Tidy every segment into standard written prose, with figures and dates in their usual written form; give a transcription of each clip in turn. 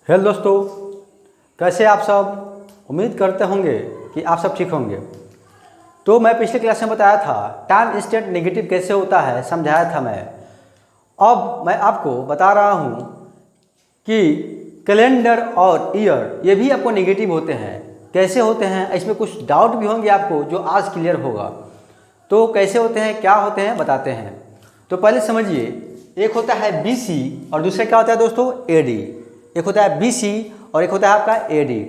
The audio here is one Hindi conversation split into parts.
हेलो दोस्तों, कैसे आप सब। उम्मीद करते होंगे कि आप सब ठीक होंगे। तो मैं पिछले क्लास में बताया था टाइम इंस्टेंट नेगेटिव कैसे होता है, समझाया था मैं। अब मैं आपको बता रहा हूँ कि कैलेंडर और ईयर ये भी आपको नेगेटिव होते हैं। कैसे होते हैं, इसमें कुछ डाउट भी होंगे आपको जो आज क्लियर होगा। तो कैसे होते हैं, क्या होते हैं, बताते हैं। तो पहले समझिए, एक होता है बीसी और दूसरा क्या होता है दोस्तों, एडी। एक होता है बीसी और एक होता है आपका एडी।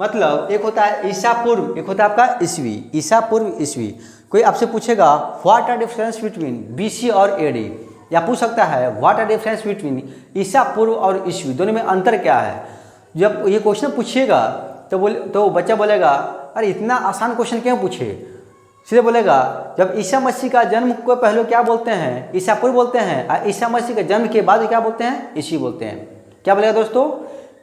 मतलब एक होता है ईसा पूर्व, एक होता है आपका ईस्वी। ईसा पूर्व, ईस्वी। कोई आपसे पूछेगा what are difference between BC और एडी, या पूछ सकता है व्हाट आर डिफरेंस बिटवीन ईसा पूर्व और ईस्वी, दोनों में अंतर क्या है। जब ये क्वेश्चन पूछिएगा तो बच्चा बोलेगा अरे इतना आसान क्वेश्चन क्यों पूछे। सीधे बोलेगा जब ईसा मसीह का जन्म को पहले क्या बोलते हैं, ईसा पूर्व बोलते हैं, और ईसा मसीह के जन्म के बाद क्या बोलते हैं, ईस्वी बोलते हैं। क्या बोलेगा दोस्तों,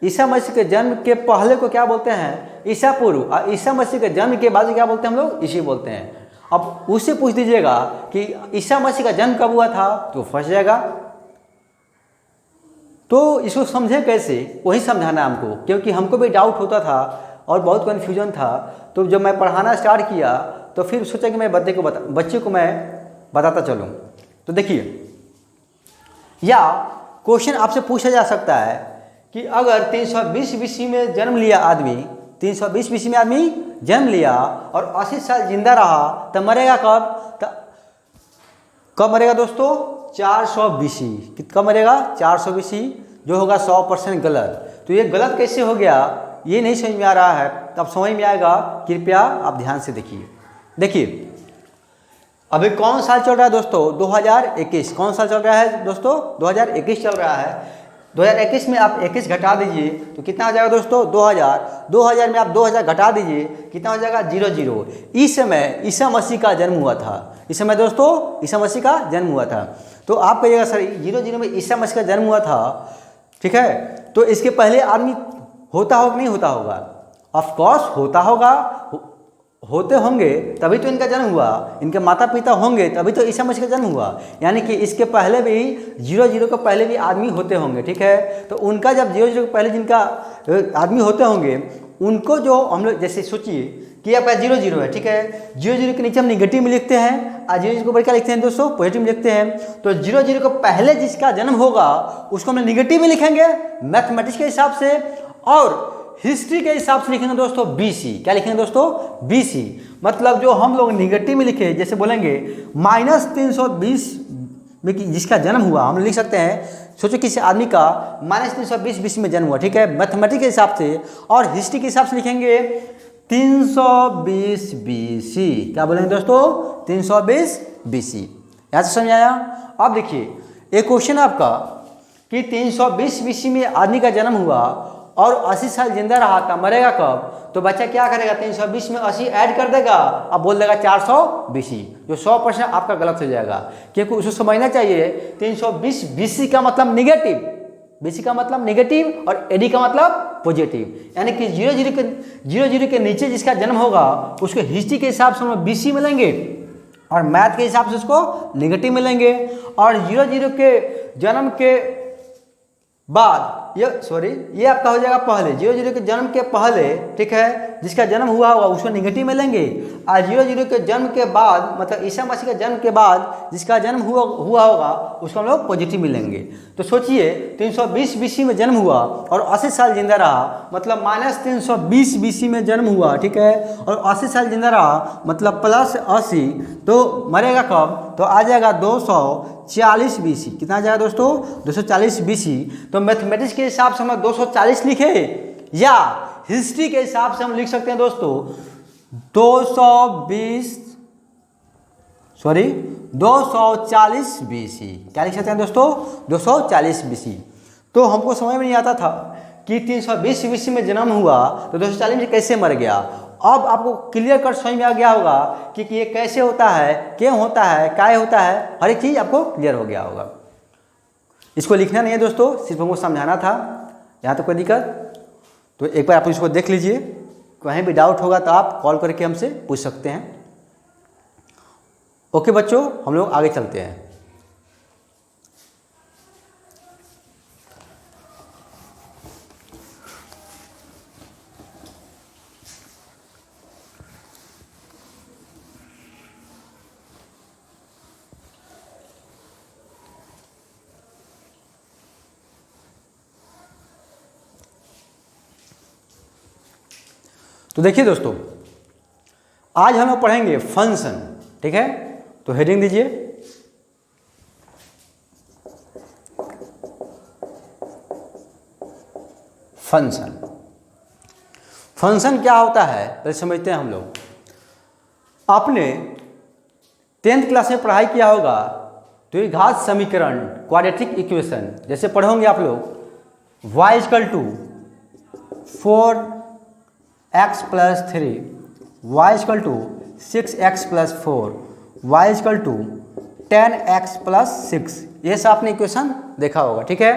ईसा मसीह के जन्म के पहले को क्या बोलते हैं, ईसा पूर्व, और ईसा मसीह के जन्म के बाद क्या बोलते हैं हम लोग, ईस्वी बोलते हैं। अब उससे पूछ दीजिएगा कि ईसा मसीह का जन्म कब हुआ था, तो फंस जाएगा। तो इसको समझे कैसे, वही समझाना हमको, क्योंकि हमको भी डाउट होता था और बहुत कन्फ्यूजन था। तो जब मैं पढ़ाना स्टार्ट किया तो फिर सोचा कि मैं बच्चे को मैं बताता चलूँ। तो देखिए, या क्वेश्चन आपसे पूछा जा सकता है कि अगर 320 बीसी में जन्म लिया आदमी, 320 बीसी में आदमी जन्म लिया और 80 साल जिंदा रहा, तब मरेगा कब? कब मरेगा दोस्तों, 400 बीसी। कब मरेगा, 400 बीसी, जो होगा 100% गलत। तो ये गलत कैसे हो गया, ये नहीं समझ में आ रहा है। तब समझ में आएगा, कृपया आप ध्यान से देखिए। देखिए अभी कौन साल चल रहा है दोस्तों, 2021। कौन साल चल रहा है दोस्तों, 2021 चल रहा है। 2021 में आप 21 घटा दीजिए तो कितना हो जाएगा दोस्तों, 2000। 2000 में आप 2000 घटा दीजिए, कितना हो जाएगा, 00। इस समय ईसा मसीह का जन्म हुआ था। इस समय दोस्तों ईसा मसीह का जन्म हुआ था। तो आप कहिएगा सर 00 में ईसा मसीह का जन्म हुआ था, ठीक है। तो इसके पहले आदमी होता होगा नहीं होता होगा, ऑफकोर्स होता होगा, होते होंगे तभी तो इनका जन्म हुआ। इनके माता पिता होंगे तभी तो ईसा मसीह का जन्म हुआ। यानी कि इसके पहले भी 00 के पहले भी आदमी होते होंगे, ठीक है। तो उनका जब 00 के पहले जिनका आदमी होते होंगे, उनको जो हम लोग जैसे सोचिए कि आपका 00 है, ठीक है। 00 के नीचे हम निगेटिव में लिखते हैं और 00 के ऊपर क्या लिखते हैं दोस्तों, पॉजिटिव में लिखते हैं। तो 00 के पहले जिसका जन्म होगा उसको हम निगेटिव में लिखेंगे मैथमेटिक्स के हिसाब से, और हिस्ट्री के हिसाब से लिखेंगे दोस्तों बीसी। क्या लिखेंगे दोस्तों, बीसी। मतलब जो हम लोग निगेटिव में लिखे, जैसे बोलेंगे -320 में जिसका जन्म हुआ, हम लिख सकते हैं, सोचो किसी आदमी का -320 बीसी में जन्म हुआ, ठीक है, मैथमेटिक्स के हिसाब से। और हिस्ट्री के हिसाब से लिखेंगे 320 बीसी। क्या बोलेंगे दोस्तों, 320 बीसी। यहाँ से समझ आया। अब देखिए एक क्वेश्चन आपका कि 320 बीसी में आदमी का जन्म हुआ और 80 साल जिंदा रहा था, मरेगा कब? तो बच्चा क्या करेगा, 320 में 80 ऐड कर देगा, अब बोल देगा 400 बीसी, जो 100% आपका गलत हो जाएगा। क्योंकि उसको समझना चाहिए 320 बीसी का मतलब निगेटिव, बीसी का मतलब निगेटिव और एडी का मतलब पॉजिटिव। यानी कि 00 के नीचे जिसका जन्म होगा उसको हिस्ट्री के हिसाब से हम बीसी में लेंगे और मैथ के हिसाब से उसको निगेटिव में लेंगे। और 00 के जन्म के बाद ये आपका हो जाएगा पहले, 00 के जन्म के पहले, ठीक है, जिसका जन्म हुआ होगा उसको निगेटिव में लेंगे। और 00 के जन्म के बाद, मतलब ईसा मसीह के जन्म के बाद जिसका जन्म हुआ होगा उसको हम लोग पॉजिटिव में लेंगे। तो सोचिए 320 बीसी में जन्म हुआ और 80 साल जिंदा रहा, मतलब -320 बीसी में जन्म हुआ, ठीक है, और 80 साल जिंदा रहा, मतलब +80। तो मरेगा कब, तो आ जाएगा 240 बीसी। कितना आ जाएगा दोस्तों, 240 बीसी। तो मैथमेटिक्स के हिसाब से हम 240 लिखे, या हिस्ट्री के हिसाब से हम लिख सकते हैं दोस्तों 240 बीसी। क्या लिख सकते हैं दोस्तों, 240 बीसी। तो हमको समझ में नहीं आता था कि 320 बीसी में जन्म हुआ तो 240 में कैसे मर गया। अब आपको क्लियर कट समझ में आ गया होगा कि ये कैसे होता है, क्यों होता है, काय होता है, हर एक चीज़ आपको क्लियर हो गया होगा। इसको लिखना नहीं है दोस्तों, सिर्फ हमको समझाना था। यहाँ तो कोई दिक्कत, तो एक बार आप इसको देख लीजिए। कहीं भी डाउट होगा तो आप कॉल करके हमसे पूछ सकते हैं। ओके बच्चों, हम लोग आगे चलते हैं। तो देखिए दोस्तों, आज हम लोग पढ़ेंगे फंक्शन, ठीक है। तो हेडिंग दीजिए, फंक्शन। फंक्शन क्या होता है पहले समझते हैं हम लोग। आपने 10th क्लास में पढ़ाई किया होगा द्विघात समीकरण, क्वाड्रेटिक इक्वेशन। जैसे पढ़ोगे आप लोग y = 4x + 3, y = 6x + 4, y = 10x + 6। ये सब आपने इक्वेशन देखा होगा, ठीक है।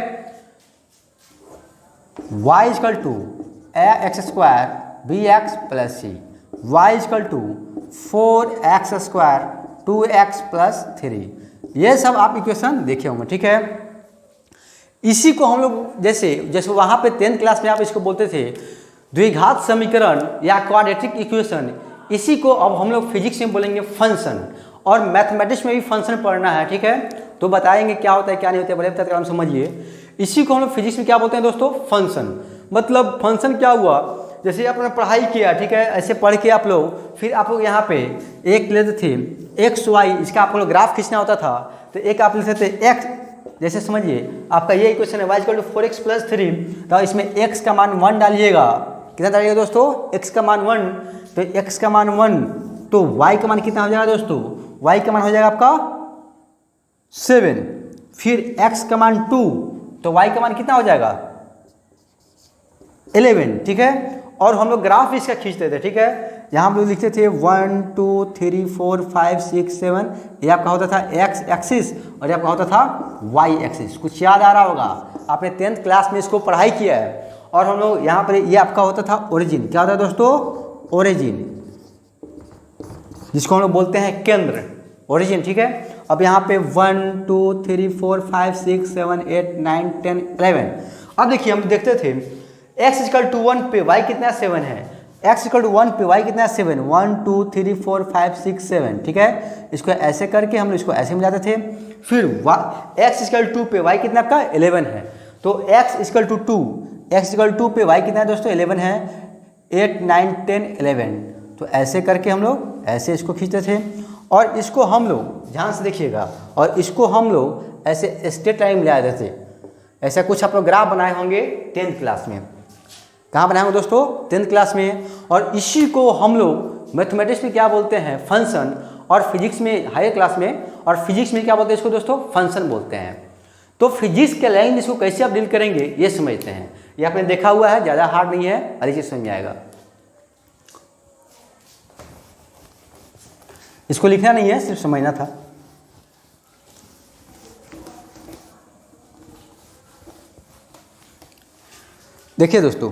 y = ax² bx + c, y = 4x² 2x + 3। ये सब आप इक्वेशन देखे होंगे, ठीक है। इसी को हम लोग जैसे वहाँ पे 10th क्लास में आप इसको बोलते थे द्विघात समीकरण या क्वाड्रेटिक इक्वेशन, इसी को अब हम लोग फिजिक्स में बोलेंगे फंक्शन। और मैथमेटिक्स में भी फंक्शन पढ़ना है, ठीक है। तो बताएंगे क्या होता है क्या नहीं होता है, बड़े तरीके से समझिए। इसी को हम लोग फिजिक्स में क्या बोलते हैं दोस्तों, फंक्शन। मतलब फंक्शन क्या हुआ, जैसे आपने पढ़ाई किया, ठीक है, ऐसे पढ़ के आप लोग फिर आप लोग यहाँ पे एक लेते थे एक्स वाई, इसका आप लोग ग्राफ खींचना होता था। तो एक आप लेते थे एक्स, जैसे समझिए आपका ये इक्वेशन है y = 4x + 3, तो इसमें x का मान 1 डालिएगा। कितना डालिएगा दोस्तों, x का मान 1, तो x का मान 1, तो y का मान कितना हो जाएगा दोस्तों, y का मान हो जाएगा आपका 7। फिर x का मान 2, तो y का मान कितना हो जाएगा 11, ठीक है। और हम लोग ग्राफ इसका खींचते थे, ठीक है। यहाँ हम लोग लिखते थे 1 2 3 4 5 6 7, ये आपका होता था x एक्सिस और ये आपका होता था y एक्सिस। कुछ याद आ रहा होगा, आपने 10th क्लास में इसको पढ़ाई किया है। और हम लोग यहाँ पर ये आपका होता था ओरिजिन। क्या होता है दोस्तों, ओरिजिन, जिसको हम लोग बोलते हैं केंद्र, ओरिजिन, ठीक है। अब यहाँ पे 1 2 3 4 5 6 7 8 9 10 11। अब देखिए हम देखते थे x = 1 पे y कितना 7 है, x = 1 पे y कितना 7, 1 2 3 4 5 6 7, ठीक है। इसको ऐसे करके हम लोग इसको ऐसे मिलाते थे। फिर x = 2 पे y कितना आपका 11 है, तो x = 2, x = 2 पे y कितना है दोस्तों 11 है, 8 9 10 11। तो ऐसे करके हम लोग ऐसे इसको खींचते थे। और इसको हम लोग ध्यान से देखिएगा, और इसको हम लोग ऐसे स्ट्रेट लाइन में ले आते थे। ऐसा कुछ आप लोग ग्राफ बनाए होंगे 10th क्लास में। कहाँ बनाए होंगे दोस्तों, 10th क्लास में। और इसी को हम लोग मैथमेटिक्स में क्या बोलते हैं, फंक्शन। और फिजिक्स में हायर क्लास में, और फिजिक्स में क्या बोलते हैं इसको दोस्तों, फंक्शन बोलते हैं। तो फिजिक्स के लाइन इसको कैसे आप डील करेंगे ये समझते हैं। ये आपने देखा हुआ है, ज़्यादा हार्ड नहीं है, हर चीज़ समझ में आएगा। इसको लिखना नहीं है, सिर्फ समझना था। देखिए दोस्तों,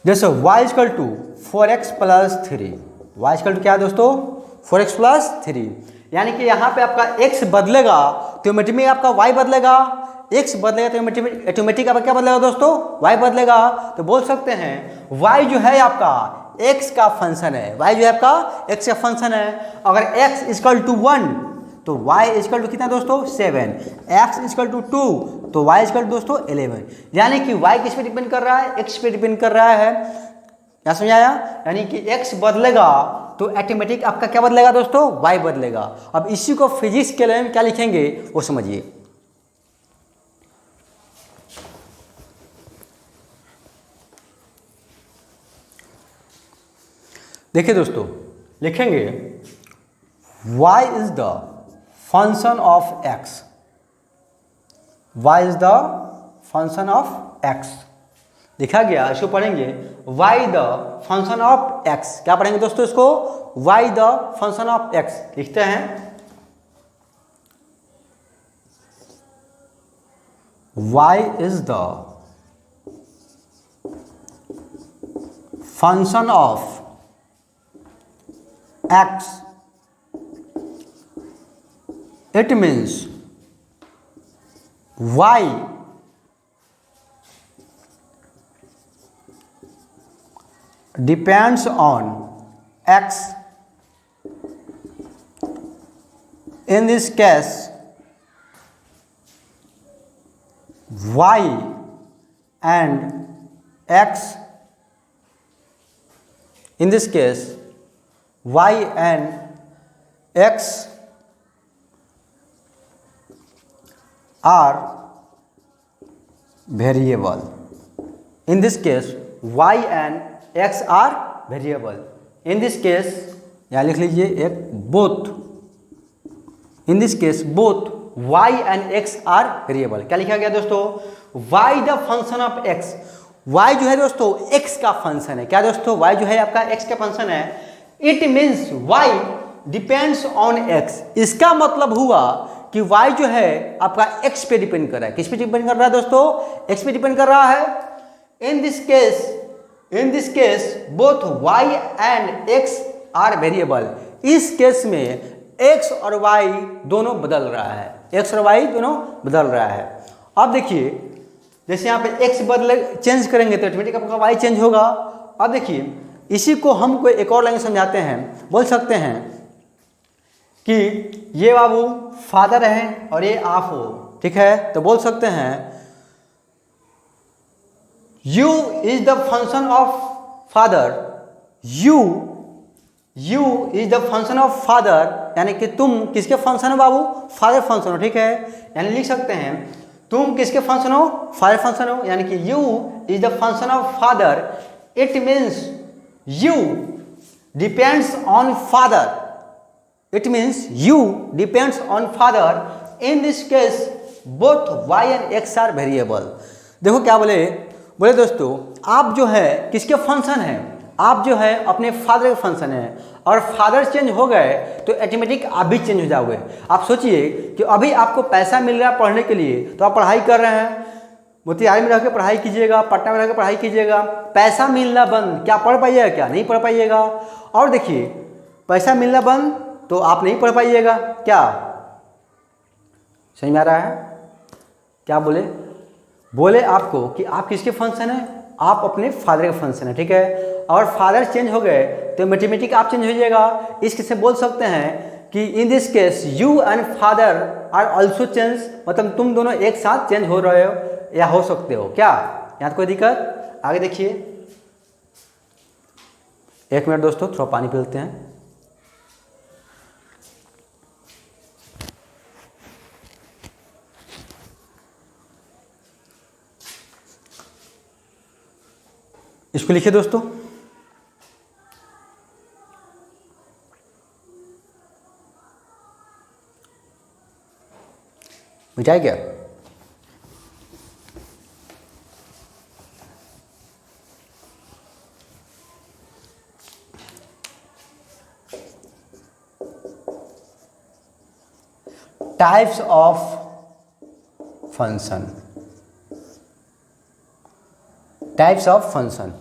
जैसे y = 4x + 3, y = क्या है दोस्तों 4x + 3, यानी कि यहाँ पे आपका x बदलेगा तो ऑटोमेटिक आपका y बदलेगा, x बदलेगा तो ऑटोमेटिक आपका क्या बदलेगा दोस्तों, y बदलेगा। तो बोल सकते हैं y जो है आपका x का फंक्शन है, y जो है आपका x का फंक्शन है। अगर x = 1 तो y = कितना दोस्तों 7, x = 2 तो y = दोस्तों 11। यानी कि y किस पे डिपेंड कर रहा है, x पे डिपेंड कर रहा है। क्या समझ आया, यानी कि x बदलेगा तो ऑटोमेटिक आपका क्या बदलेगा दोस्तों, y बदलेगा। अब इसी को फिजिक्स के लिए क्या लिखेंगे वो समझिए। देखिए दोस्तों, लिखेंगे y is the function of x, y is the function of x लिखा गया। इसको पढ़ेंगे y the function of x। क्या पढ़ेंगे दोस्तों इसको, y the function of x लिखते हैं। y is the function of x, it means y depends on x. In this case y and x in this case y and x are variable. In this case y and x are variable. In this case यहाँ लिख लीजिए एक both. In this case both y and x are variable. क्या लिखा गया दोस्तों? y the function of x. y जो है दोस्तों x का फंक्शन है. क्या दोस्तों? y जो है आपका x का फंक्शन है. It means y depends on x. इसका मतलब हुआ कि y जो है आपका x पे डिपेंड कर रहा है. किस पे डिपेंड कर रहा है दोस्तों? x पे डिपेंड कर रहा है. In this case both y and x are variable. इस केस में x और y दोनों बदल रहा है. x और y दोनों बदल रहा है. अब देखिए जैसे यहाँ पे x बदले चेंज करेंगे तो ऑटोमेटिक आपका y चेंज होगा. अब देखिए इसी को हम कोई एक और लाइन समझाते हैं. बोल सकते हैं कि ये बाबू फादर है और ये आप हो, ठीक है? तो बोल सकते हैं u is the function of father. u is the function of father, यानी कि तुम किसके फंक्शन हो बाबू? फादर फंक्शन हो, ठीक है? यानी लिख सकते हैं तुम किसके फंक्शन हो? फादर फंक्शन हो. यानी कि u is the function of father. It means u depends on father. It means u depends on father. In this case both y and x are variable. देखो क्या बोले दोस्तों, आप जो है किसके फंक्शन है? आप जो है अपने फादर के फंक्शन है, और फादर चेंज हो गए तो ऑटोमेटिक आप भी चेंज हो जाओगे. आप सोचिए कि अभी आपको पैसा मिल रहा है पढ़ने के लिए, तो आप पढ़ाई कर रहे हैं, मोतिहारी में रह के पढ़ाई कीजिएगा, पटना में रह के पढ़ाई कीजिएगा, पैसा मिलना बंद, क्या पढ़ पाइएगा? क्या नहीं पढ़ पाइएगा. और देखिए पैसा मिलना बंद तो आप नहीं पढ़ पाइएगा. क्या सही में आ रहा है? क्या बोले आपको कि आप किसके फंक्शन है? आप अपने फादर के फंक्शन है, ठीक है? और फादर चेंज हो गए तो ऑटोमेटिक आप चेंज हो जाइएगा. इससे बोल सकते हैं कि in this case you and father are also change. मतलब तुम दोनों एक साथ चेंज हो रहे हो या हो सकते हो. क्या यहाँ कोई दिक्कत? आगे देखिए. एक मिनट दोस्तों, थोड़ा पानी पी लेते हैं. इसको लिखिए दोस्तों. मिटाए क्या? Types of function. Types of function.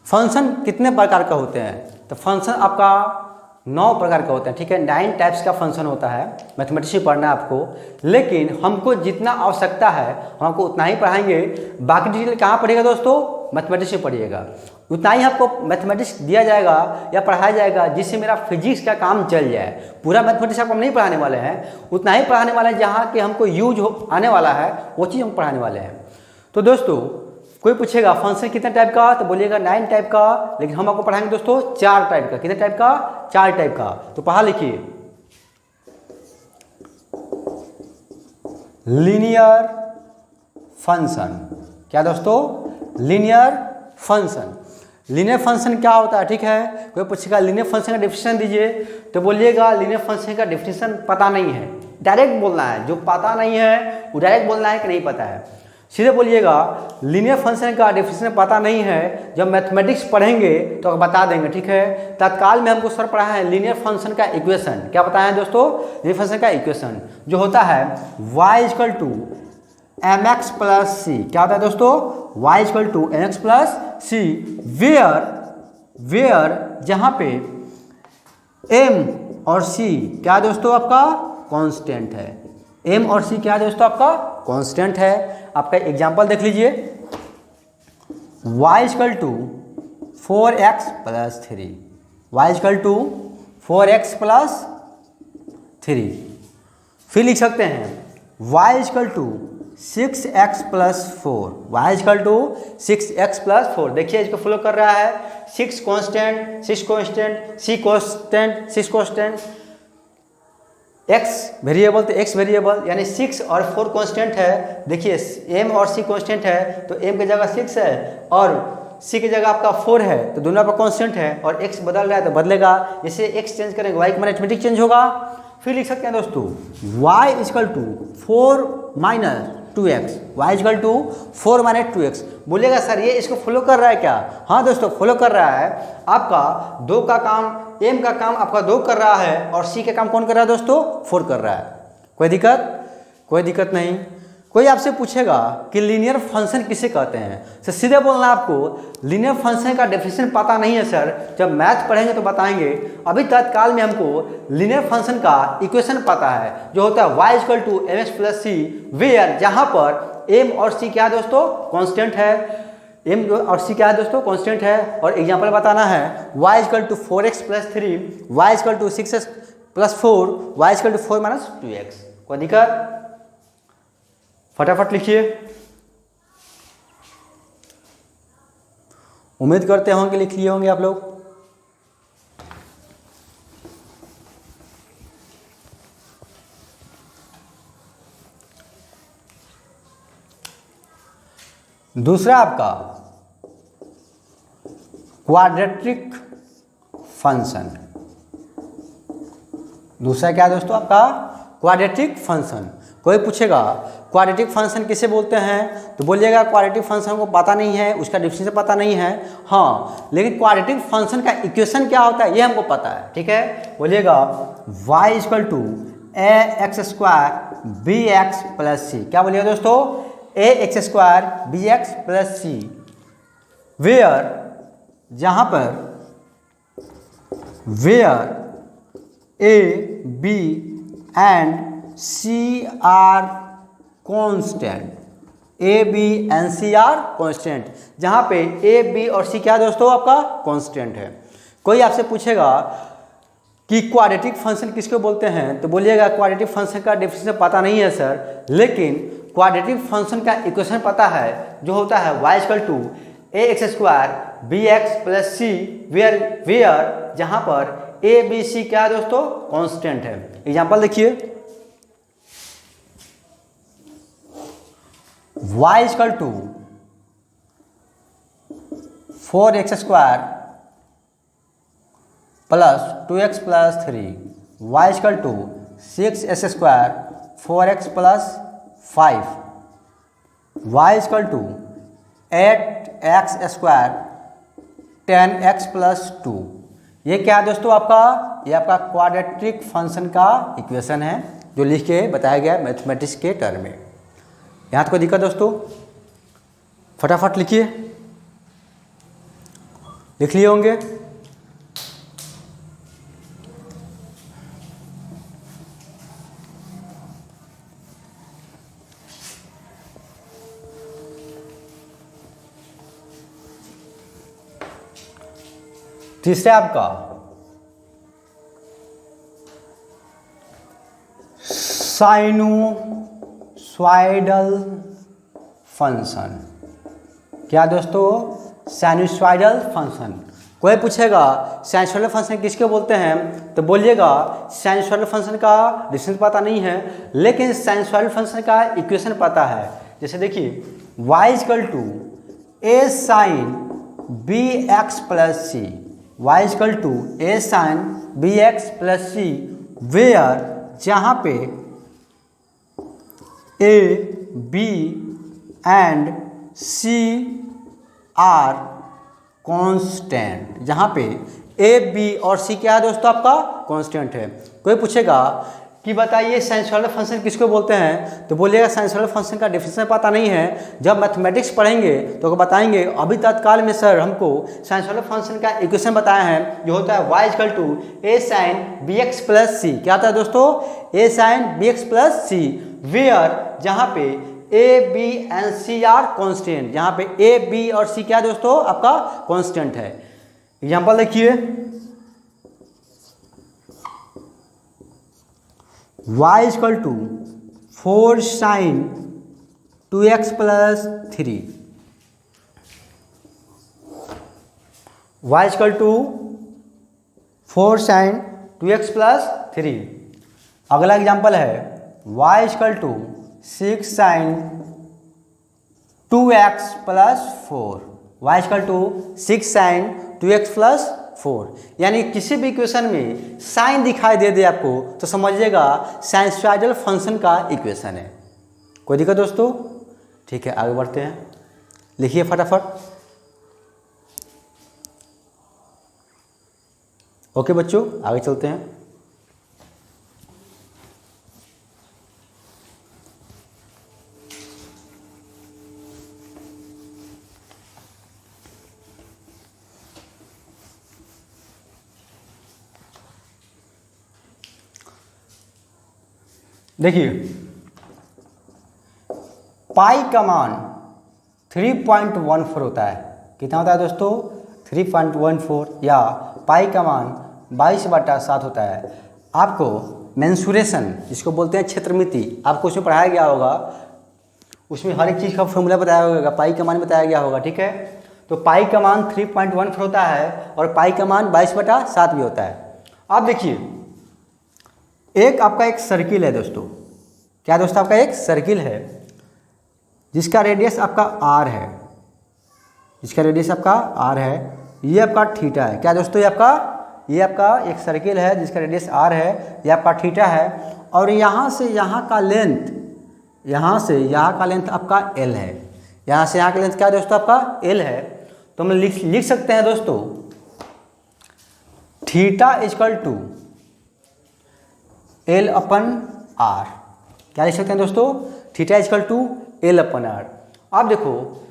Function कितने प्रकार का होते हैं? तो फंक्शन आपका 9 प्रकार का होता है, ठीक है? 9 टाइप्स का फंक्शन होता है. मैथमेटिक्स में पढ़ना है आपको, लेकिन हमको जितना आवश्यकता है हम आपको उतना ही पढ़ाएंगे. बाकी डिटेल कहाँ पढ़िएगा दोस्तों? मैथमेटिक्स में पढ़िएगा. उतना ही आपको मैथमेटिक्स दिया जाएगा या पढ़ाया जाएगा जिससे मेरा फिजिक्स का काम चल जाए. पूरा मैथमेटिक्स आपको हम नहीं पढ़ाने वाले हैं, उतना ही पढ़ाने वाले हैं जहाँ कि हमको यूज आने वाला है वो चीज़ हम पढ़ाने वाले हैं. तो दोस्तों कोई पूछेगा फंक्शन कितने टाइप का, तो बोलिएगा 9 टाइप का. लेकिन हम आपको पढ़ाएंगे दोस्तों 4 टाइप का. कितने टाइप का? 4 टाइप का. तो पढ़ा लिखिए. Linear function. क्या दोस्तों? Linear function. लीनियर फंक्शन क्या होता है, ठीक है? कोई पूछेगा लीनियर फंक्शन का डेफिनेशन दीजिए, तो बोलिएगा लीनियर फंक्शन का डेफिनेशन पता नहीं है. डायरेक्ट बोलना है, जो पता नहीं है वो डायरेक्ट बोलना है कि नहीं पता है. सीधे बोलिएगा लीनियर फंक्शन का डेफिनेशन पता नहीं है, जब मैथमेटिक्स पढ़ेंगे तो बता देंगे, ठीक है? तत्काल में हमको सर पढ़ा है लीनियर फंक्शन का इक्वेशन. क्या बताया दोस्तों? लीनियर फंक्शन का इक्वेशन जो होता है y = mx + c. क्या होता है दोस्तों? y = mx + c, वेयर जहाँ पे m और c क्या दोस्तों आपका कांस्टेंट है. m और c क्या दोस्तों आपका कांस्टेंट है. आपका एग्जांपल देख लीजिए. y = 4x + 3. y = 4x + 3. फिर लिख सकते हैं y = 6x plus 4, y is equal to 6x plus 4। देखिए इसको फॉलो कर रहा है 6 constant, 6 constant, c constant, 6 constant, x variable तो x वेरिएबल, यानी 6 और 4 कांस्टेंट है। देखिए m और c कांस्टेंट है तो m की जगह 6 है और c की जगह आपका 4 है, तो दोनों आपका कांस्टेंट है और x बदल रहा है तो बदलेगा। जैसे x चेंज करेंगे y का मैथमेटिक चेंज होगा। फिर लिख सकते हैं दोस्तों y is equal to 4 minus 2x, y is equal to 4 minus 2x। बोलिएगा सर ये इसको फॉलो कर रहा है क्या? हाँ दोस्तों फॉलो कर रहा है। आपका 2 का काम, m का काम आपका 2 कर रहा है और c का काम कौन कर रहा है दोस्तों? 4 कर रहा है। कोई दिक्कत? कोई दिक्कत नहीं। कोई आपसे पूछेगा कि लीनियर फंक्शन किसे कहते हैं, तो सीधे बोलना आपको लीनियर फंक्शन का डेफिनेशन पता नहीं है सर, जब मैथ पढ़ेंगे तो बताएंगे। अभी तत्काल में हमको लीनियर फंक्शन का इक्वेशन पता है जो होता है y is equal to M X plus C, where जहाँ पर m और c क्या है दोस्तों? कॉन्स्टेंट है। m और c क्या है दोस्तों? कॉन्स्टेंट है। और एग्जाम्पल बताना है y is equal to 4x plus 3, y is equal to 6x plus 4, y is equal to 4 minus 2x। कोई दिक्कत? फटाफट लिखिए। उम्मीद करते होंगे कि लिख लिए होंगे आप लोग। दूसरा आपका क्वाड्रेटिक फंक्शन। दूसरा क्या दोस्तों? आपका क्वाड्रेटिक फंक्शन। कोई पूछेगा क्वाड्रेटिक फंक्शन किसे बोलते हैं, तो बोलिएगा क्वाड्रेटिक फंक्शन को पता नहीं है, उसका डिफिनेशन पता नहीं है। हाँ लेकिन क्वाड्रेटिक फंक्शन का इक्वेशन क्या होता है ये हमको पता है। ठीक है, बोलिएगा y is equal to A X square B X plus C. क्या बोलिएगा दोस्तों? A X square B X plus C, where जहाँ पर where A B and C are constant, A B and C are constant, जहाँ पे ए बी और सी क्या है दोस्तों? आपका कॉन्स्टेंट है। कोई आपसे पूछेगा कि क्वाड्रेटिक फंक्शन किसको बोलते हैं, तो बोलिएगा क्वाड्रेटिक फंक्शन का डेफिनेशन पता नहीं है सर, लेकिन क्वाड्रेटिक फंक्शन का इक्वेशन पता है जो होता है y is equal to A X square B X plus C, where जहाँ पर ए बी सी क्या है दोस्तों? कॉन्स्टेंट है। एग्जाम्पल देखिए y is equal to 4x square plus 2x plus 3, y is equal to 6x square 4x plus 5, y is equal to 8x square 10x plus 2। ये क्या है दोस्तों? आपका ये आपका क्वाड्रेटिक फंक्शन का इक्वेशन है जो लिख के बताया गया मैथमेटिक्स के टर्म में। यहाँ तो कोई दिक्कत दोस्तों? फटाफट लिखिए। लिख लिए होंगे। तीसरा आपका साइनोसॉइडल फंक्शन। क्या दोस्तों? Sinusoidal function. कोई पूछेगा साइनोसॉइडल फंक्शन किसको बोलते हैं, तो बोलिएगा साइनोसॉइडल फंक्शन का डिफरेंस पता नहीं है, लेकिन साइनोसॉइडल फंक्शन का इक्वेशन पता है। जैसे देखिए y is equal to A sine B X plus C, y is equal to A sine B X plus C, where जहाँ पे A B and C are constant, जहाँ पे ए बी और सी क्या है दोस्तों? आपका कॉन्स्टेंट है। कोई पूछेगा कि बताइए साइनसॉइडल फंक्शन किसको बोलते हैं, तो बोलिएगा साइनसॉइडल फंक्शन का डेफिनेशन पता नहीं है, जब मैथमेटिक्स पढ़ेंगे तो बताएंगे। अभी तत्काल में सर हमको साइनसॉइडल फंक्शन का इक्वेशन बताया है जो होता है y is equal to A sine B X plus C. क्या होता है दोस्तों? A sine B X plus C, where जहाँ पे A B and C are constant, जहाँ पे ए बी और सी क्या दोस्तों? आपका कॉन्स्टेंट है। एग्जाम्पल देखिए y is equal to 4 sine 2x plus 3, y equal to 4 sine 2x plus 3। अगला एग्जाम्पल है y equal to 6 sine 2x plus 4, y equal to 6 sine 2x plus 4। यानी किसी भी इक्वेशन में साइन दिखाई दे आपको तो समझिएगा साइनसॉइडल फंक्शन का इक्वेशन है। कोई दिक्कत दोस्तों? ठीक है, आगे बढ़ते हैं, लिखिए फटाफट। ओके बच्चों, आगे चलते हैं। देखिए पाई का मान 3.14 होता है। कितना होता है दोस्तों? 3.14, या पाई का मान 22/7 होता है। आपको मेंसुरेशन जिसको बोलते हैं क्षेत्रमिति, आपको उसमें पढ़ाया गया होगा, उसमें हर एक चीज़ का फॉर्मूला बताया होगा, पाई का मान बताया गया होगा। ठीक है, तो पाई का मान 3.14 होता है और पाई का मान 22/7 भी होता है। आप देखिए एक आपका एक सर्किल है दोस्तों। क्या दोस्तों? आपका एक सर्किल है जिसका रेडियस आपका r है, जिसका रेडियस आपका r है, ये आपका थीटा है। क्या दोस्तों? ये आपका एक सर्किल है जिसका रेडियस r है, ये आपका थीटा है, और यहाँ से यहाँ का लेंथ, यहाँ से यहाँ का लेंथ आपका l है। यहाँ से यहाँ का लेंथ क्या दोस्तों? आपका l है। तो हम लिख सकते हैं दोस्तों थीटा इक्वल टू L/r। क्या लिख सकते हैं दोस्तों? Theta equal to L/r। आप देखो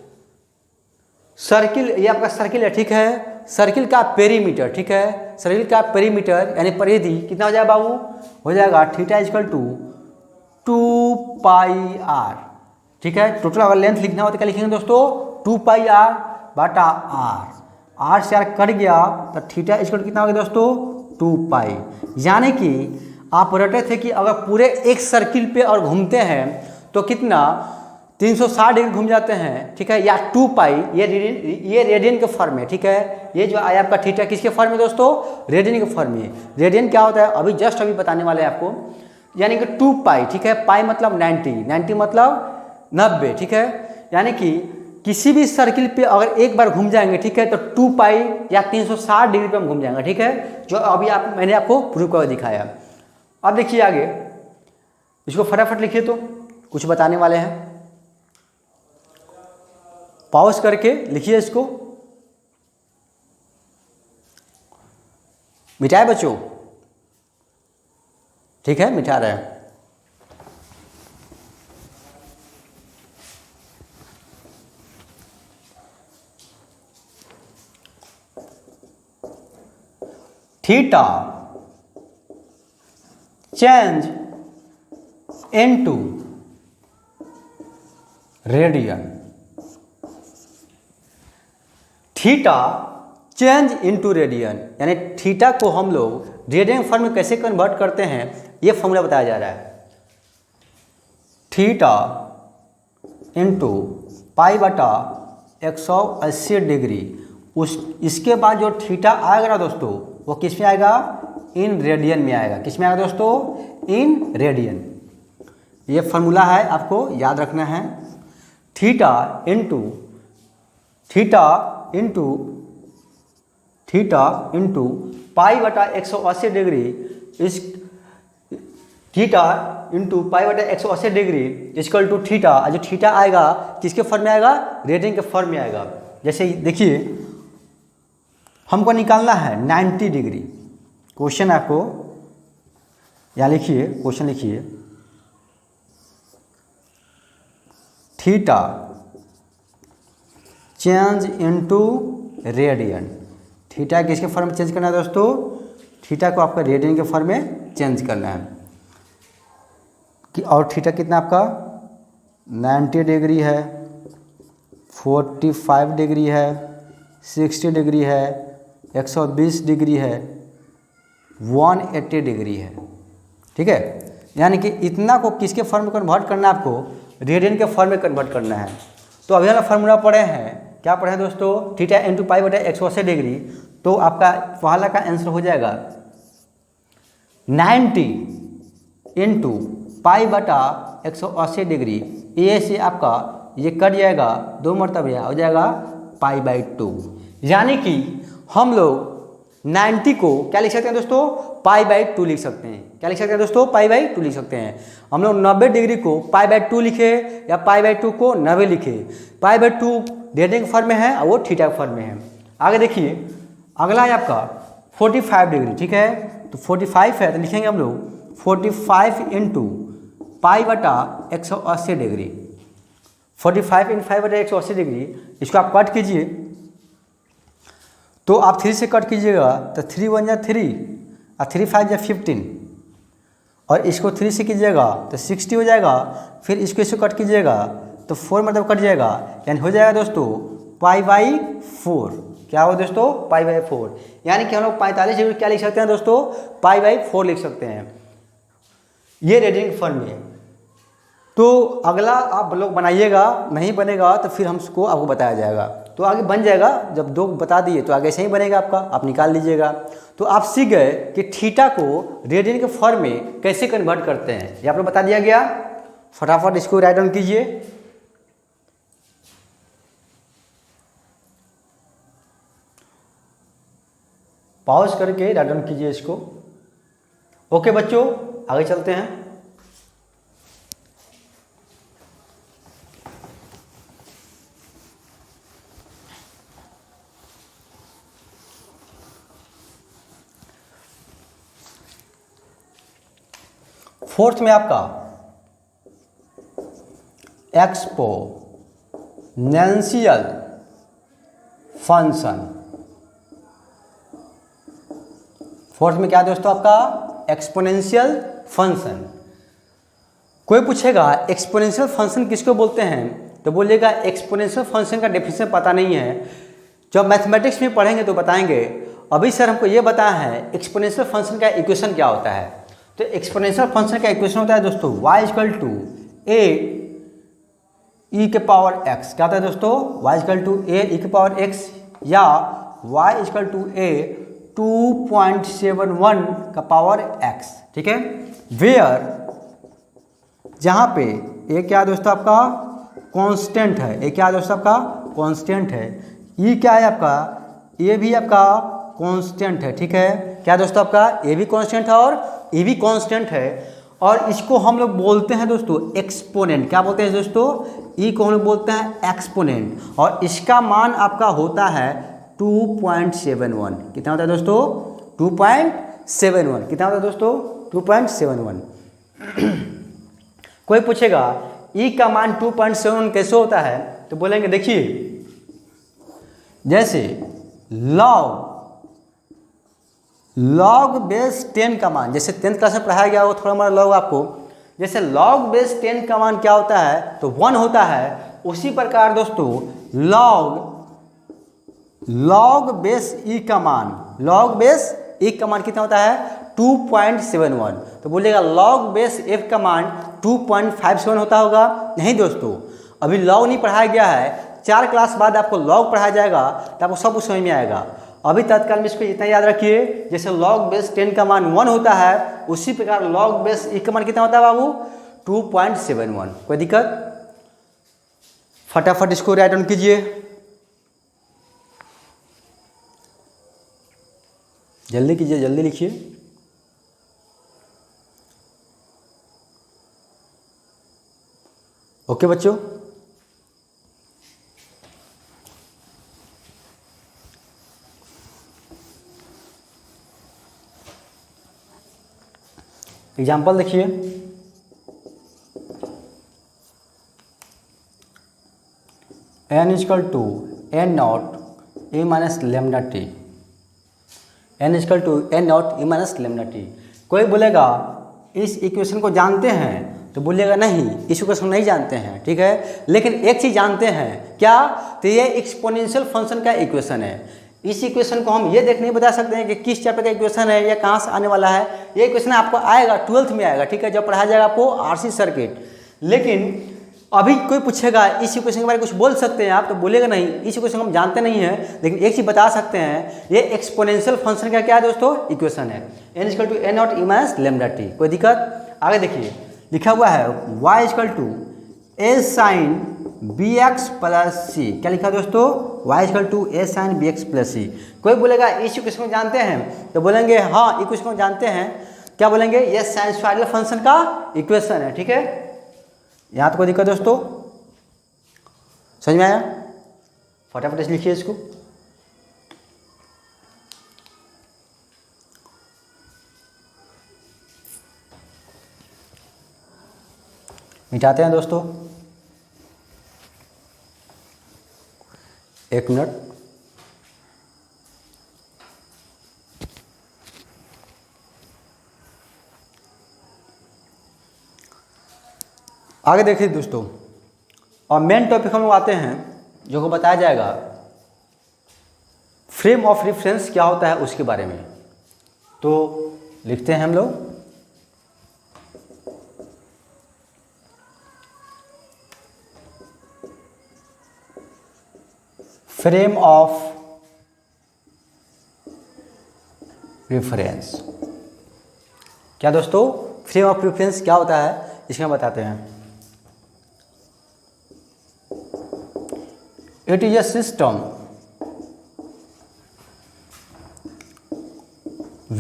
सर्किल, ये आपका सर्किल है, ठीक है, सर्किल का पेरीमीटर, ठीक है, सर्किल का पेरीमीटर यानी परिधि कितना हो जाएगा बाबू? हो जाएगा थीटा इक्वल टू 2πr। ठीक है, टोटल अगर लेंथ लिखना हो तो क्या लिखेंगे दोस्तों? 2πr/r। r से r कट गया तो थीटा इक्वल कितना हो गया दोस्तों? 2π। यानी कि आप रटे थे कि अगर पूरे एक सर्किल पे और घूमते हैं तो कितना 360 डिग्री घूम जाते हैं। ठीक है, या 2π, ये रेडियन के फॉर्म में। ठीक है, ये जो आया आपका थीटा किसके फॉर्म में दोस्तों? रेडियन के फॉर्म में। रेडियन क्या होता है अभी जस्ट अभी बताने वाले हैं आपको। यानी कि 2π, ठीक है, पाई मतलब 90 मतलब 90। ठीक है, यानी कि किसी भी सर्किल पे अगर एक बार घूम जाएंगे, ठीक है, तो 2π या 360 डिग्री पे हम घूम जाएंगे। ठीक है, जो अभी मैंने आपको प्रूव करके दिखाया। अब देखिए आगे, इसको फटाफट लिखिए, तो कुछ बताने वाले हैं, पॉज करके लिखिए इसको। मिटाए बच्चों? ठीक है, मिटा रहे हैं। Theta change into radian. Theta change into radian, यानी थीटा को हम लोग रेडियन फॉर्म में कैसे कन्वर्ट करते हैं, ये फॉर्मूला बताया जा रहा है। थीटा इनटू π/180 डिग्री, इसके बाद जो थीटा आएगा ना दोस्तों, वो किस में आएगा? इन रेडियन में आएगा। किस में आएगा दोस्तों? In radian. ये फॉर्मूला है, आपको याद रखना है। थीटा इंटू π/180 डिग्री, इस theta into π/180 degree equal to theta, जो थीटा आएगा किसके फॉर्म में आएगा? रेडियन के फॉर्म में आएगा। जैसे देखिए हमको निकालना है 90 डिग्री। क्वेश्चन आपको यहाँ लिखिए, क्वेश्चन लिखिए, theta change into radian. Theta किसके फॉर्म में चेंज करना है दोस्तों? थीटा को आपका रेडियन के फॉर्म में चेंज करना है कि, और थीटा कितना आपका 90 डिग्री है, 45 डिग्री है, 60 डिग्री है, 120 डिग्री है, 180 डिग्री है। ठीक है, यानी कि इतना को किसके फॉर्म में कन्वर्ट करना है आपको? रेडियन के फॉर्म में कन्वर्ट करना है। तो अभी वाला फार्मूला पढ़े हैं, क्या पढ़े हैं दोस्तों, थीटा इंटू पाई बटा 180 डिग्री। तो आपका पहला का आंसर हो जाएगा 90 इंटू पाई बटा 180 डिग्री। ए से आपका ये कट जाएगा, 2 मरतबा हो जाएगा पाई बाई 2। यानी कि हम लोग 90 को क्या लिख सकते हैं दोस्तों, पाई बाई 2 लिख सकते हैं। क्या लिख सकते हैं दोस्तों, पाई बाई 2 लिख सकते हैं। हम लोग 90 डिग्री को पाई बाई 2 लिखे या पाई बाई 2 को 90 लिखे। पाई बाई 2 रेडियन के फॉर्म में है और वो थीटा के फॉर्म में है। आगे देखिए, अगला है आपका 45 डिग्री, ठीक है। तो 45 है तो लिखेंगे हम लोग 45 इंटू पाई बटा 180 डिग्री। 45 इंटू पाई बटा 180 डिग्री, इसको आप कट कीजिए। तो आप 3 से कट कीजिएगा तो 3 1 जा 3 और 3 5 जा 15, और इसको 3 से कीजिएगा तो 60 हो जाएगा। फिर इसको इसको कट कीजिएगा तो 4 मतलब कट जाएगा, यानी हो जाएगा दोस्तों पाई बाई 4। क्या हो दोस्तों, पाई बाई 4। यानी कि हम लोग 45 डिग्री क्या लिख सकते हैं दोस्तों, पाई बाई 4 लिख सकते हैं। ये रेडियन के फॉर्म में। तो अगला आप लोग बनाइएगा, नहीं बनेगा तो फिर हमको आपको बताया जाएगा। तो आगे बन जाएगा, जब 2 बता दिए तो आगे से ही बनेगा आपका, आप निकाल लीजिएगा। तो आप सीख गए कि थीटा को रेडियन के फॉर्म में कैसे कन्वर्ट करते हैं, ये आप लोग बता दिया गया। फटाफट इसको राइट डाउन कीजिए। पॉज करके राइट डाउन कीजिए इसको। ओके बच्चों, आगे चलते हैं। फोर्थ में आपका एक्सपोनेंशियल फंक्शन। फोर्थ में क्या दोस्तों, आपका एक्सपोनेंशियल फंक्शन। कोई पूछेगा एक्सपोनेंशियल फंक्शन किसको बोलते हैं, तो बोलिएगा एक्सपोनेंशियल फंक्शन का डेफिनेशन पता नहीं है, जब मैथमेटिक्स में पढ़ेंगे तो बताएंगे। अभी सर हमको ये बताया है एक्सपोनेंशियल फंक्शन का इक्वेशन क्या होता है। तो एक्सपोनेंशियल फंक्शन का इक्वेशन होता है दोस्तों y इक्वल टू ए ई के पावर x। क्या होता है दोस्तों, y इक्वल टू ए ई के पावर x, या y इक्वल टू ए 2.71 का पावर x, ठीक है। वेयर, जहाँ पे ए क्या है दोस्तों आपका कांस्टेंट है, ए क्या है दोस्तों आपका कांस्टेंट है, ई क्या है आपका, ए भी आपका कांस्टेंट है, ठीक है। क्या दोस्तों आपका ए भी कांस्टेंट है और ए भी कांस्टेंट है, और इसको हम लोग बोलते हैं दोस्तों एक्सपोनेंट। क्या बोलते हैं दोस्तों, ई को हम लोग बोलते हैं एक्सपोनेंट, और इसका मान आपका होता है 2.71। कितना होता है दोस्तों, 2.71। कितना होता है दोस्तों, 2.71। कोई पूछेगा ई का मान 2.71 कैसे होता है, तो बोलेंगे देखिए, जैसे लॉग बेस 10 का मान, जैसे 10th क्लास में पढ़ाया गया वो थोड़ा मोड़ा लॉग आपको, जैसे लॉग बेस 10 का मान क्या होता है तो 1 होता है। उसी प्रकार दोस्तों लॉग बेस ई का मान कितना होता है 2.71। तो बोलिएगा लॉग बेस एफ का मान 2.57 होता होगा। नहीं दोस्तों, अभी लॉग नहीं पढ़ाया गया है, 4 क्लास बाद आपको लॉग पढ़ाया जाएगा तो आपको सब कुछ समझ में आएगा। अभी तत्काल में इसको इतना याद रखिए, जैसे लॉग बेस 10 का मान 1 होता है, उसी प्रकार लॉग बेस ई का मान कितना होता है बाबू 2.71। कोई दिक्कत, फटाफट इसको राइट डाउन कीजिए, जल्दी कीजिए, जल्दी लिखिए। ओके बच्चों, एग्जाम्पल देखिए, n equal to N naught A minus lambda T, n equal to N naught A minus lambda T. कोई बोलेगा इस इक्वेशन को जानते हैं, तो बोलिएगा नहीं, इस इक्वेशन नहीं जानते हैं, ठीक है। लेकिन एक चीज़ जानते हैं, क्या, तो ये एक्सपोनेंशियल फंक्शन का इक्वेशन है। इस इक्वेशन को हम ये देख नहीं बता सकते हैं कि किस चैप्टर का इक्वेशन है या कहाँ से आने वाला है। ये इक्वेशन आपको आएगा 12th में आएगा, ठीक है, जब पढ़ाया जाएगा आपको आरसी सर्किट। लेकिन अभी कोई पूछेगा इस इक्वेशन के बारे में कुछ बोल सकते हैं आप, तो बोलेगा नहीं, इस इक्वेशन हम जानते नहीं हैं, लेकिन एक चीज़ बता सकते हैं, ये एक्सपोनेंशियल फंक्शन का क्या है दोस्तों, इक्वेशन है, n equal to n naught E minus lambda T. कोई दिक्कत? आगे देखिए लिखा हुआ है y equal to a sine B X plus C. क्या लिखा है दोस्तों, y equal to a sine B X plus C. कोई बोलेगा इस इक्वेशन को जानते हैं, तो बोलेंगे हाँ इक्वेशन को जानते हैं। क्या बोलेंगे, ये साइनसॉइडल फंक्शन का इक्वेशन है। ठीक है, यहाँ तो कोई दिक्कत दोस्तों, समझ में आया? फटाफट से लिखिए इसको। मिटाते हैं दोस्तों, एक मिनट। आगे देखिए दोस्तों, और मेन टॉपिक हम लोग आते हैं जो को बताया जाएगा फ्रेम ऑफ रेफरेंस क्या होता है उसके बारे में। तो लिखते हैं हम लोग, फ्रेम ऑफ रेफरेंस। क्या दोस्तों, फ्रेम ऑफ रेफरेंस क्या होता है इसमें बताते हैं। It is a system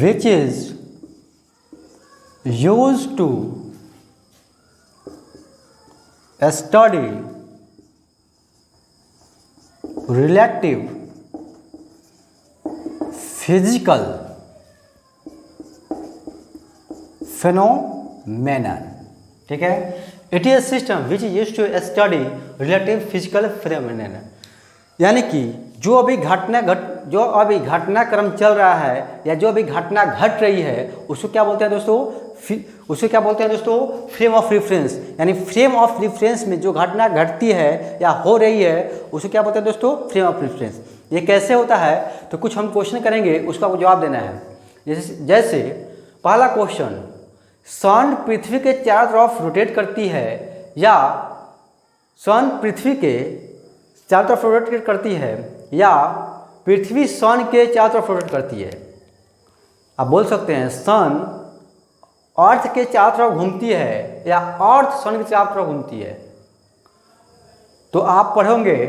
which is used to study relative physical phenomena। ठीक है, it is system which is used to study relative physical phenomena. यानी कि जो अभी घटनाक्रम चल रहा है या जो अभी घटना घट रही है उसको क्या बोलते हैं दोस्तों, उसको क्या बोलते हैं दोस्तों, फ्रेम ऑफ रेफरेंस। यानी फ्रेम ऑफ रेफरेंस में जो घटना घटती है या हो रही है उसको क्या बोलते हैं दोस्तों, फ्रेम ऑफ रेफरेंस। ये कैसे होता है, तो कुछ हम क्वेश्चन करेंगे उसका जवाब देना है। जैसे पहला क्वेश्चन, सन पृथ्वी के चारों तरफ रोटेट करती है या सन पृथ्वी के चारों तरफ रोटेट करती है या पृथ्वी सन के चारों तरफ रोटेट करती है। आप बोल सकते हैं सन अर्थ के चारों तरफ घूमती है या अर्थ सन के चारों तरफ घूमती है। तो आप पढ़ोगे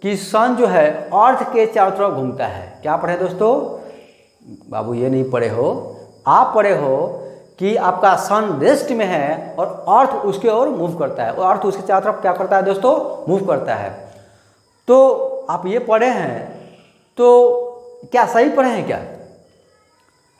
कि सन जो है अर्थ के चारों तरफ घूमता है। क्या पढ़े दोस्तों, बाबू ये नहीं पढ़े हो, आप पढ़े हो कि आपका सन रेस्ट में है और अर्थ उसके ओर मूव करता है और अर्थ उसके चारों तरफ क्या करता है दोस्तों, मूव करता है। तो आप ये पढ़े हैं, तो क्या सही पढ़े हैं क्या?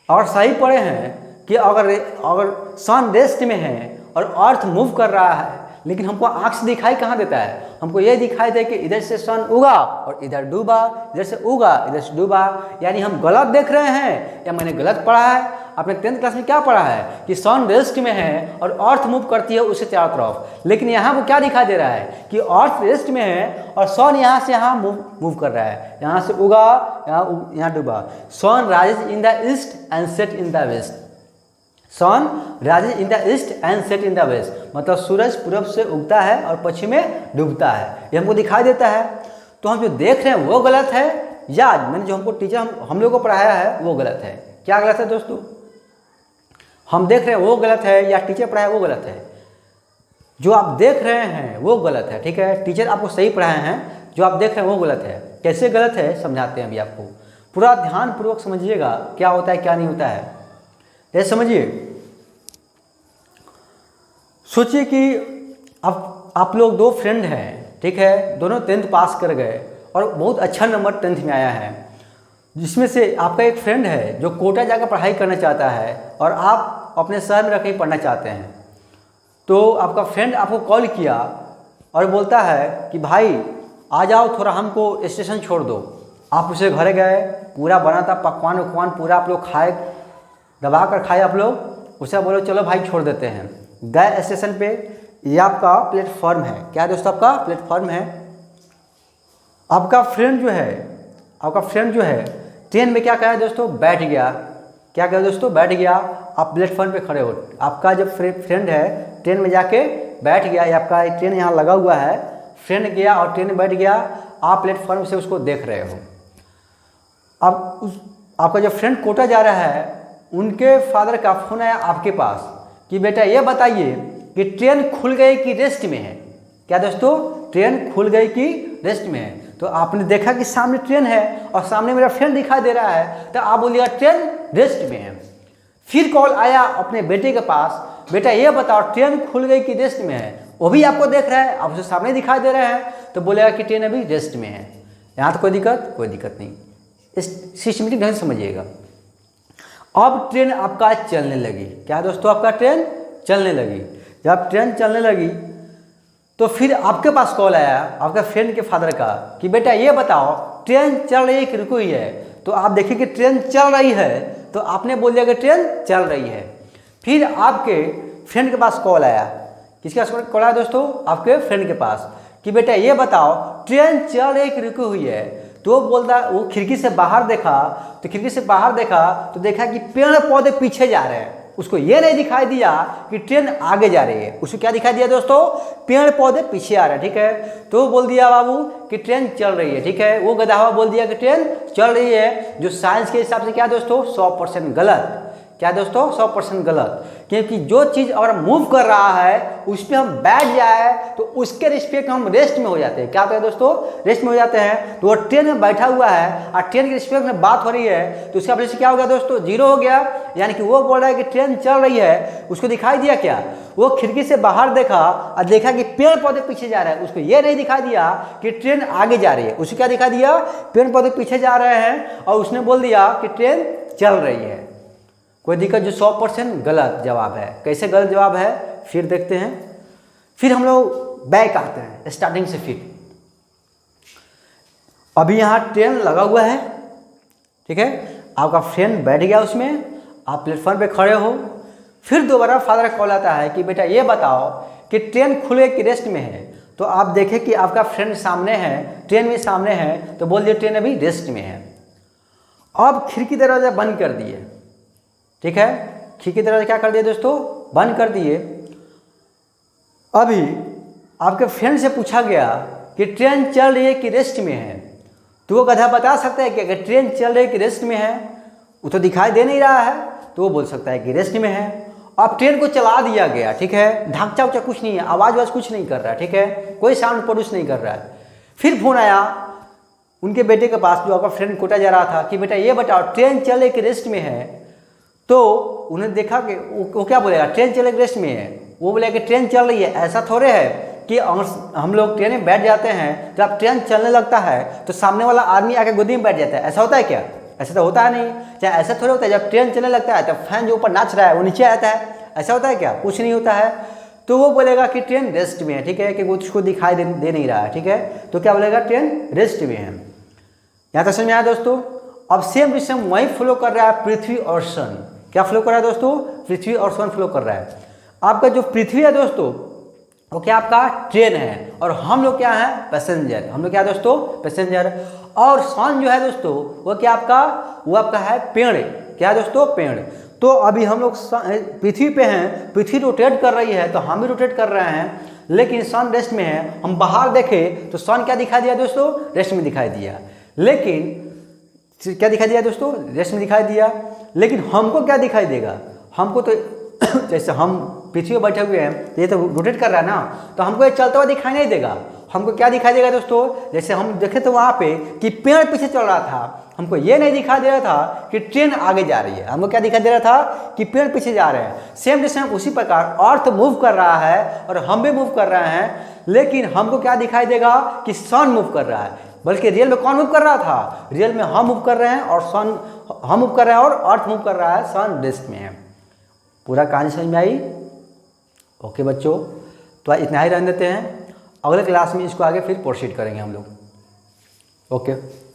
और सही पढ़े हैं कि अगर सन रेस्ट में है और अर्थ मूव कर रहा है, लेकिन हमको आँख से दिखाई कहाँ देता है, हमको ये दिखाई दे कि इधर से सन उगा और इधर डूबा, इधर से उगा इधर से डूबा। यानी हम गलत देख रहे हैं या मैंने गलत पढ़ा है? आपने 10th क्लास में क्या पढ़ा है कि सन रेस्ट में है और अर्थ मूव करती है उससे चारों तरफ, लेकिन यहाँ को क्या दिखाई दे रहा है कि अर्थ रेस्ट में है और सन यहाँ से यहाँ मूव कर रहा है, यहाँ से उगा यहाँ डूबा। Sun rises in the east and set in the west. Sun rises in the east and set in the west, मतलब सूरज पूरब से उगता है और पश्चिम में डूबता है, ये हमको दिखाई देता है। तो हम जो देख रहे हैं वो गलत है या मैंने जो हमको टीचर हम लोग को पढ़ाया है वो गलत है? क्या गलत है दोस्तों? हम देख रहे हैं वो गलत है या टीचर पढ़ाया वो गलत है? जो आप देख रहे हैं वो गलत है, ठीक है। टीचर आपको सही पढ़ाए हैं, जो आप देख रहे हैं वो गलत है। कैसे गलत है समझाते हैं अभी आपको, पूरा ध्यानपूर्वक समझिएगा क्या होता है क्या नहीं होता है। जैसे समझिए, सोचिए कि आप लोग दो फ्रेंड हैं, ठीक है, दोनों 10th पास कर गए और बहुत अच्छा नंबर 10th में आया है। जिसमें से आपका एक फ्रेंड है जो कोटा जाकर पढ़ाई करना चाहता है और आप अपने शहर में रह के पढ़ना चाहते हैं। तो आपका फ्रेंड आपको कॉल किया और बोलता है कि भाई आ जाओ थोड़ा, हमको स्टेशन छोड़ दो। आप उसे घर गए, पूरा बना था पकवान वकवान पूरा आप लोग खाए, दबा कर खाए आप लोग। उसे बोलो चलो भाई छोड़ देते हैं। गए स्टेशन पे, ये आपका प्लेटफॉर्म है। क्या है दोस्तों, आपका प्लेटफॉर्म है। आपका फ्रेंड जो है ट्रेन में क्या कहा दोस्तों, बैठ गया। क्या कहा दोस्तों, बैठ गया। आप प्लेटफॉर्म पे खड़े हो, आपका जो फ्रेंड है ट्रेन में जाके बैठ गया, या आपका ट्रेन यहाँ लगा हुआ है, फ्रेंड गया और ट्रेन में बैठ गया, आप प्लेटफॉर्म से उसको देख रहे हो। अब आपका जो फ्रेंड कोटा जा रहा है, उनके फादर का फ़ोन आया आपके पास कि बेटा ये बताइए कि ट्रेन खुल गई कि रेस्ट में है। क्या दोस्तों, ट्रेन खुल गई कि रेस्ट में है। तो आपने देखा कि सामने ट्रेन है और सामने मेरा फ्रेंड दिखाई दे रहा है, तो आप बोलिएगा ट्रेन रेस्ट में है। फिर कॉल आया अपने बेटे के पास, बेटा ये बताओ ट्रेन खुल गई कि रेस्ट में है। वो भी आपको देख रहा है, आप उसे सामने दिखाई दे रहे हैं, तो बोलेगा कि ट्रेन अभी रेस्ट में है। यहाँ तो कोई दिक्कत नहीं। इस सिस्टमेटिक ढंग से समझिएगा। अब ट्रेन आपका चलने लगी। क्या दोस्तों, आपका ट्रेन चलने लगी। जब ट्रेन चलने लगी तो फिर आपके पास कॉल आया आपका फ्रेंड के फादर का कि बेटा ये बताओ ट्रेन चल रही है कि रुकी हुई है। तो आप देखिए कि ट्रेन चल रही है, तो आपने बोल दिया कि ट्रेन चल रही है। फिर आपके फ्रेंड के पास कॉल आया। किसके पास कॉल आया दोस्तों? आपके फ्रेंड के पास कि बेटा ये बताओ ट्रेन चल रही है कि रुकी हुई है। तो बोलता, वो खिड़की से बाहर देखा, तो खिड़की से बाहर देखा तो देखा कि पेड़ पौधे पीछे जा रहे हैं। उसको ये नहीं दिखाई दिया कि ट्रेन आगे जा रही है, उसको क्या दिखाई दिया दोस्तों? पेड़ पौधे पीछे आ रहे हैं। ठीक है, तो बोल दिया बाबू कि ट्रेन चल रही है। ठीक है, वो गधा हुआ बोल दिया कि ट्रेन चल रही है, जो साइंस के हिसाब से क्या दोस्तों 100% गलत। क्या दोस्तों 100% गलत, क्योंकि जो चीज़ अगर मूव कर रहा है उस पर हम बैठ जाए तो उसके रिस्पेक्ट हम रेस्ट में हो जाते हैं। क्या होता है दोस्तों? रेस्ट में हो जाते हैं। तो वो ट्रेन में बैठा हुआ है और ट्रेन के रिस्पेक्ट में बात हो रही है, तो उसका वजह से क्या हो गया दोस्तों? 0 हो गया। यानी कि वो बोल रहा है कि ट्रेन चल रही है, उसको दिखाई दिया क्या? वो खिड़की से बाहर देखा और देखा कि पेड़ पौधे पीछे जा रहे हैं, उसको ये नहीं दिखाई दिया कि ट्रेन आगे जा रही है। उसको क्या दिखा दिया? पेड़ पौधे पीछे जा रहे हैं, और उसने बोल दिया कि ट्रेन चल रही है। कोई दिक्कत? जो 100% गलत जवाब है। कैसे गलत जवाब है फिर देखते हैं। फिर हम लोग बैक आते हैं स्टार्टिंग से। फिर अभी यहाँ ट्रेन लगा हुआ है, ठीक है, आपका फ्रेंड बैठ गया उसमें, आप प्लेटफॉर्म पे खड़े हो। फिर दोबारा फादर कॉल आता है कि बेटा ये बताओ कि ट्रेन खुले कि रेस्ट में है। तो आप देखें कि आपका फ्रेंड सामने है, ट्रेन में सामने है, तो बोल दिए ट्रेन अभी रेस्ट में है। अब खिड़की दरवाजा बंद कर दिए। ठीक है, खिड़की दरवाजा क्या कर दिए दोस्तों? बंद कर दिए। अभी आपके फ्रेंड से पूछा गया कि ट्रेन चल रही है कि रेस्ट में है। तो वो गधा बता सकता है कि अगर ट्रेन चल रही है कि रेस्ट में है, वो तो दिखाई दे नहीं रहा है, तो वो बोल सकता है कि रेस्ट में है। अब ट्रेन को चला दिया गया। ठीक है, ढांचा उचा कुछ नहीं है, आवाज़ कुछ नहीं कर रहा है। ठीक है, कोई साउंड प्रोड्यूस नहीं कर रहा है। फिर फोन आया उनके बेटे के पास, जो आपका फ्रेंड कोटा जा रहा था, कि बेटा ये बताओ ट्रेन चल रही कि रेस्ट में है। तो उन्हें देखा कि वो क्या बोलेगा? ट्रेन चले रेस्ट में है। वो बोलेगा कि ट्रेन चल रही है। ऐसा थोड़े है कि हम लोग ट्रेन में बैठ जाते हैं, जब ट्रेन चलने लगता है तो सामने वाला आदमी आके गोदी में बैठ जाता है। ऐसा होता है क्या? ऐसा तो होता है नहीं। चाहे ऐसा थोड़े होता है जब ट्रेन चलने लगता है तो फैन जो ऊपर नाच रहा है वो नीचे आता है। ऐसा होता है क्या? कुछ नहीं होता है। तो वो बोलेगा कि ट्रेन रेस्ट में है। ठीक है, कि वो उसको दिखाई दे नहीं रहा है। ठीक है, तो क्या बोलेगा? ट्रेन रेस्ट में है। यहाँ तक समझ में आया दोस्तों? अब सेम टू सेम वही फ्लो कर रहा है पृथ्वी और सन। क्या फ्लो कर रहा है दोस्तों? पृथ्वी और सन फ्लो कर रहा है। आपका जो पृथ्वी है दोस्तों, वो क्या आपका ट्रेन है, और हम लोग क्या है? पैसेंजर। हम लोग क्या दोस्तों? पैसेंजर। और सन जो है दोस्तों, वो क्या आपका? वो आपका है पेड़। क्या दोस्तों? पेड़। तो अभी हम लोग पृथ्वी पे हैं, पृथ्वी रोटेट कर रही है तो हम भी रोटेट कर रहे हैं, लेकिन सन रेस्ट में है। हम बाहर देखें तो सन क्या दिखाई दिया दोस्तों? रेस्ट में दिखाई दिया। लेकिन क्या दिखाई दिया दोस्तों? रेस्ट में दिखाई दिया। लेकिन हमको क्या दिखाई देगा? हमको तो जैसे हम पृथ्वी पर बैठे हुए हैं, तो ये तो रोटेट कर रहा है ना, तो हमको ये चलता हुआ दिखाई नहीं देगा। हमको क्या दिखाई देगा दोस्तों? जैसे हम देखे तो वहाँ पे कि पेड़ पीछे चल रहा था, हमको ये नहीं दिखाई दे रहा था कि ट्रेन आगे जा रही है। हमको क्या दिखाई दे रहा था? कि पेड़ पीछे जा रहे हैं। सेम टू सेम उसी प्रकार अर्थ मूव कर रहा है और हम भी मूव कर रहे हैं, लेकिन हमको क्या दिखाई देगा? कि सन मूव कर रहा है। बल्कि रियल में कौन मूव कर रहा था? रियल में हम मूव कर रहे हैं और सन, हम मूव कर रहे हैं और अर्थ मूव कर रहा है, सन रेस्ट में है। पूरा कहानी समझ में आई? ओके बच्चों, तो इतना ही रहने देते हैं। अगले क्लास में इसको आगे फिर प्रोसीड करेंगे हम लोग। ओके।